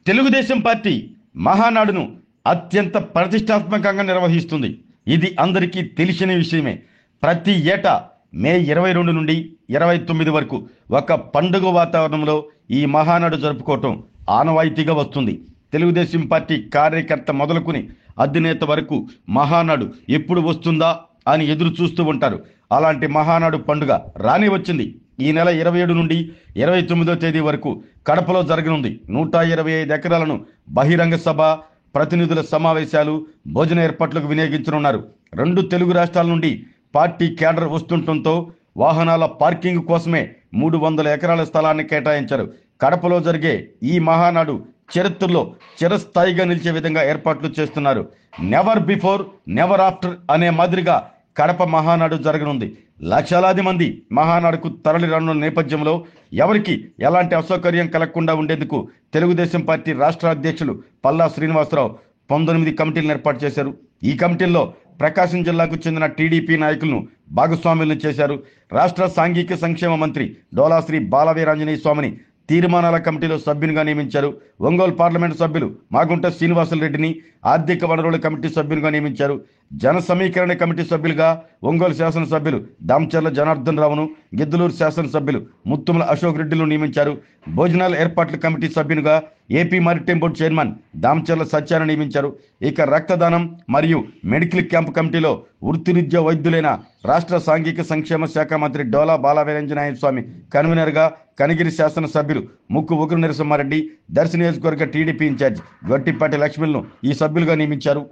Telugu Desam party మహానాడును అత్యంత ప్రతిష్టాత్మకంగా నిర్వహిస్తుంది. ఇది అందరికీ తెలిసిన విషయమే. ప్రతి ఏటా మే 22 నుండి 29 వరకు ఒక పండుగ వాతావరణంలో ఈ మహానాడు జరుపుకోవటం ఆనవాయితీగా వస్తుంది. తెలుగుదేశం పార్టీ కార్యకర్త మొదలుకుని అధినేత వరకు మహానాడు ఎప్పుడు వస్తుందా అని ఎదురు చూస్తూ ఉంటారు. అలాంటి మహానాడు పండుగ రాని వచ్చింది. ఈ నెల 27 నుండి 29వ తేదీ వరకు కడపలో జరగనుంది. 125 ఎకరాలను బహిరంగ సభ, ప్రతినిధుల సమావేశాలు, భోజన ఏర్పాట్లకు వినియోగించనున్నారు. 2 తెలుగు రాష్ట్రాల నుండి పార్టీ కేడర్ వస్తుండటంతో వాహనాల పార్కింగ్ కోసమే 300 ఎకరాల స్థలాన్ని కేటాయించారు. కడపలో జరిగే ఈ మహానాడు చరిత్రలో చిరస్థాయిగా నిలిచే విధంగా ఏర్పాట్లు చేస్తున్నారు. నెవర్ బిఫోర్ నెవర్ ఆఫ్టర్ అనే మాదిరిగా కడప మహానాడు జరగనుంది. లక్షలాది మంది మహానాడుకు తరలి రానున్న నేపథ్యంలో ఎవరికి ఎలాంటి అసౌకర్యం కలగకుండా ఉండేందుకు తెలుగుదేశం పార్టీ రాష్ట్ర అధ్యక్షులు పల్లా శ్రీనివాసరావు 19 కమిటీలను ఏర్పాటు చేశారు. ఈ కమిటీల్లో ప్రకాశం జిల్లాకు చెందిన టీడీపీ నాయకులను భాగస్వాములను చేశారు. రాష్ట్ర సాంఘిక సంక్షేమ మంత్రి డోలా శ్రీ బాలవీరాంజనేయ స్వామిని తీర్మానాల కమిటీలో సభ్యునిగా నియమించారు. ఒంగోలు పార్లమెంటు సభ్యులు మాగుంట శ్రీనివాసులు రెడ్డిని ఆర్థిక వనరుల కమిటీ సభ్యునిగా నియమించారు. జన సమీకరణ కమిటీ సభ్యులుగా ఒంగోలు శాసనసభ్యులు దామచర్ల జనార్దన్ రావును, గిద్దలూరు శాసనసభ్యులు ముత్తుమల అశోక్ రెడ్డిలు నియమించారు. భోజనాల ఏర్పాట్ల కమిటీ సభ్యునిగా AP maritime board chairman Damacharla సత్యాన్ని నియమించారు. ఇక రక్తదానం మరియు మెడికల్ క్యాంపు కమిటీలో వృత్తిరీత్యా వైద్యులైన రాష్ట్ర సాంఘిక సంక్షేమ శాఖ మంత్రి డోలా బాలవీరాంజనేయ స్వామి కన్వీనర్గా కనిగిరి శాసనసభ్యులు ముక్కు ఉగ్ర నరసింహారెడ్డి, దర్శి నియోజకవర్గ టీడీపీ ఇన్ఛార్జ్ గొట్టిపాటి లక్ష్మణ్ను ఈ సభ్యులుగా నియమించారు.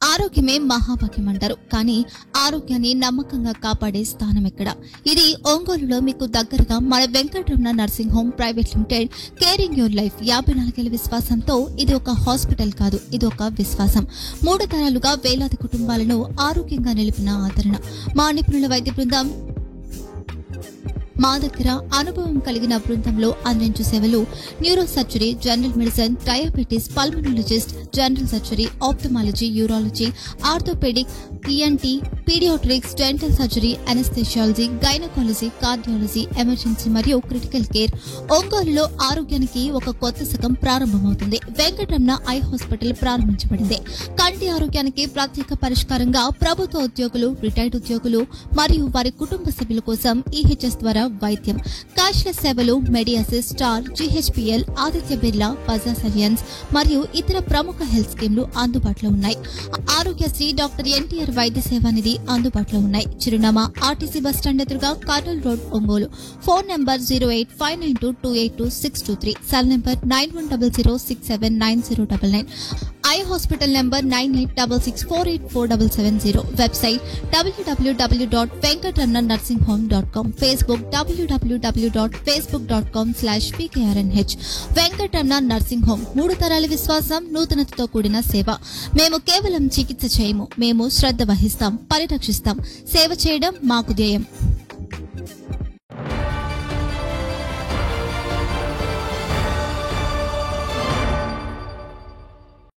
ఆరోగ్యమే మహాభాగ్యం అంటారు, కానీ ఆరోగ్యాన్ని నమ్మకంగా కాపాడే స్థానం ఎక్కడ? ఇది ఒంగోలులో మీకు దగ్గరగా మన Venkataramana nursing home private limited. Caring your life 54 ఏళ్ల విశ్వాసంతో ఇది ఒక హాస్పిటల్ కాదు, ఇది ఒక విశ్వాసం. 3 తరాలుగా వేలాది కుటుంబాలను ఆరోగ్యంగా నిలిపిన ఆదరణ. మా నిపుణుల వైద్య బృందం మా దగ్గర అనుభవం కలిగిన బృందంలో అందించే సేవలు neuro surgery, general medicine, diabetes, pulmonologist, general surgery, ophthalmology, urology, orthopaedic, ENT, paediatrics, dental surgery, anaesthesiology, gynaecology, cardiology, emergency మరియు క్రిటికల్ కేర్. ఒంగోలులో ఆరోగ్యానికి ఒక కొత్త శకం ప్రారంభమవుతుంది. వెంకటరమణ ఐ హాస్పిటల్ ప్రారంభించబడింది. కంటి ఆరోగ్యానికి ప్రత్యేక పరిష్కారంగా ప్రభుత్వ ఉద్యోగులు, రిటైర్డ్ ఉద్యోగులు మరియు వారి కుటుంబ సభ్యుల కోసం ఈహెచ్ఎస్ ద్వారా వైద్యం, క్యాష్లెస్ సేవలు, మెడియాసిస్, స్టార్, జీహెచ్పీఎల్, ఆదిత్య బిర్లా, బజాజ్ అలియన్స్ మరియు ఇతర ప్రముఖ హెల్త్ స్కీమ్లు అందుబాటులో ఉన్నాయి. ఆరోగ్యశ్రీ, డాక్టర్ ఎన్టీఆర్ వైద్య సేవా నిధి అందుబాటులో ఉన్నాయి. చిరునామా ఆర్టీసీ బస్టాండ్ ఎదురుగా, Kurnool road, Ongole. Phone number 08592282623, cell number 9100679099, eye hospital number 9866484770, website www.venkatramananursinghome.com, Facebook www.facebook.com/pkrnh. Venkataramana nursing home, 3 తరాల విశ్వాసం, నూతనతతో కూడిన సేవ. మేము కేవలం చికిత్స చేయము, మేము శ్రద్ధ వహిస్తాం, పరిరక్షిస్తాం. సేవ చేయడం మాకు ధ్యేయం.